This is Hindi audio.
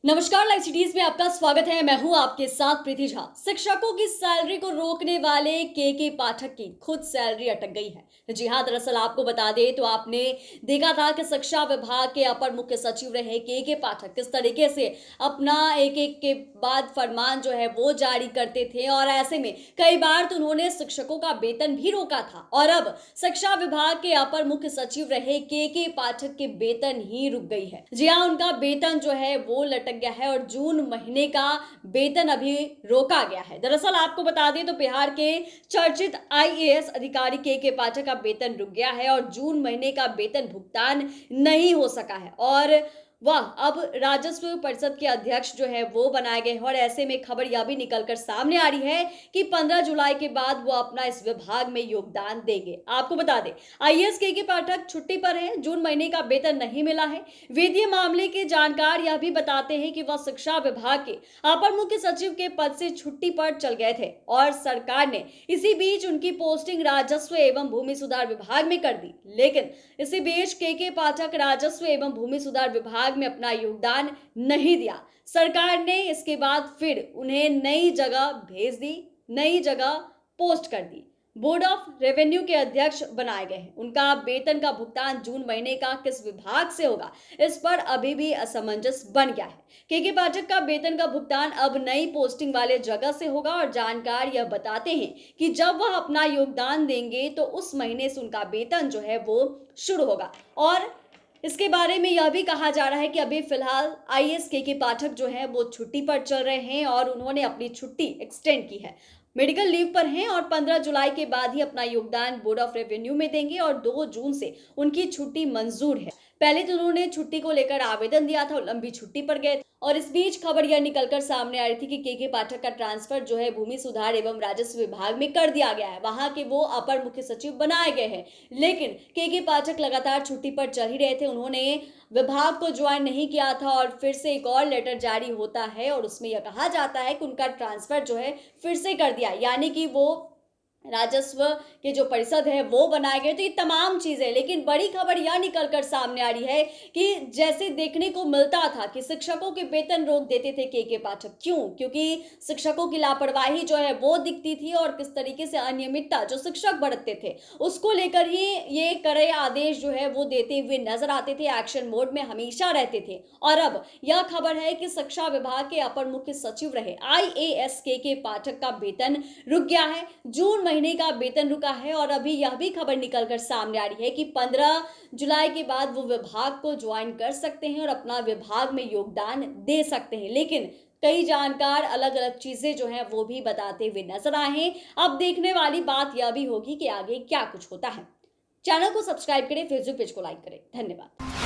नमस्कार, लाइव सिटीज में आपका स्वागत है। मैं हूं आपके साथ प्रीति झा। शिक्षकों की सैलरी को रोकने वाले के पाठक की खुद सैलरी अटक गई है। जी हां, दरअसल आपको बता दें तो आपने देखा था कि शिक्षा विभाग के अपर मुख्य सचिव रहे के पाठक किस तरीके से अपना एक एक के बाद फरमान जो है वो जारी करते थे और ऐसे में कई बार तो उन्होंने शिक्षकों का वेतन भी रोका था। और अब शिक्षा विभाग के अपर मुख्य सचिव रहे के पाठक के वेतन ही रुक गई है। जी हां, उनका वेतन जो है वो लटक गया है और जून महीने का वेतन अभी रोका गया है। दरअसल आपको बता दें तो बिहार के चर्चित आईएएस अधिकारी के पाठक का वेतन रुक गया है और जून महीने का वेतन भुगतान नहीं हो सका है और वह अब राजस्व परिषद के अध्यक्ष जो है वो बनाए गए हैं। और ऐसे में खबर यह भी निकलकर सामने आ रही है कि 15 जुलाई के बाद वो अपना इस विभाग में योगदान देंगे। आपको बता दें, आईएएस के पाठक छुट्टी पर हैं, जून महीने का वेतन नहीं मिला है। वित्तीय मामले के जानकार यह भी बताते हैं कि वह शिक्षा विभाग के अपर मुख्य सचिव के पद से छुट्टी पर चल गए थे और सरकार ने इसी बीच उनकी पोस्टिंग राजस्व एवं भूमि सुधार विभाग में कर दी। लेकिन इसी बीच के पाठक राजस्व एवं भूमि सुधार विभाग में अपना योगदान नहीं दिया। सरकार ने इसके बाद फिर उन्हें नई जगह भेज दी, नई जगह पोस्ट कर दी। बोर्ड ऑफ रेवेन्यू के अध्यक्ष बनाए गए हैं। उनका वेतन का भुगतान जून महीने का किस विभाग से होगा, इस पर अभी भी असमंजस बन गया है। के पाठक का वेतन का भुगतान अब नई पोस्टिंग वाले जगह से होगा और जानकार यह बताते हैं कि जब वह अपना योगदान देंगे तो उस महीने से उनका वेतन जो है वो शुरू होगा। और इसके बारे में यह भी कहा जा रहा है कि अभी फिलहाल आईएएस के पाठक जो हैं वो छुट्टी पर चल रहे हैं और उन्होंने अपनी छुट्टी एक्सटेंड की है, मेडिकल लीव पर हैं और 15 जुलाई के बाद ही अपना योगदान बोर्ड ऑफ रेवेन्यू में देंगे और 2 जून से उनकी छुट्टी मंजूर है। पहले तो उन्होंने छुट्टी को लेकर आवेदन दिया था, लंबी छुट्टी पर गए और इस बीच खबर यह निकलकर सामने आ रही थी कि के पाठक का ट्रांसफर जो है भूमि सुधार एवं राजस्व विभाग में कर दिया गया है। वहां के वो अपर मुख्य सचिव बनाए गए हैं। लेकिन के पाठक लगातार छुट्टी पर चल ही रहे थे। उन्होंने विभाग को ज्वाइन नहीं किया था और फिर से एक और लेटर जारी होता है और उसमें यह कहा जाता है कि उनका ट्रांसफर जो है फिर से कर दिया, यानी कि वो राजस्व के जो परिषद है वो बनाए गए। तो ये तमाम चीजें, लेकिन बड़ी खबर यह निकलकर सामने आ रही है कि जैसे देखने को मिलता था कि शिक्षकों के वेतन रोक देते थे के पाठक। क्यों? क्योंकि शिक्षकों की लापरवाही जो है वो दिखती थी और किस तरीके से अनियमितता जो शिक्षक बरतते थे उसको लेकर ही ये कड़े आदेश जो है वो देते हुए नजर आते थे, एक्शन मोड में हमेशा रहते थे। और अब यह खबर है कि शिक्षा विभाग के अपर मुख्य सचिव रहे आईएएस के पाठक का वेतन रुक गया है, जून महीने का वेतन रुका है। और अभी यह भी खबर निकलकर सामने आ रही है कि 15 जुलाई के बाद वो विभाग को ज्वाइन कर सकते हैं और अपना विभाग में योगदान दे सकते हैं। लेकिन कई जानकार अलग अलग चीजें जो हैं वो भी बताते हुए नजर आए हैं। अब देखने वाली बात यह भी होगी कि आगे क्या कुछ होता है। चैनल को सब्सक्राइब करें, फेसबुक पेज को लाइक करें। धन्यवाद।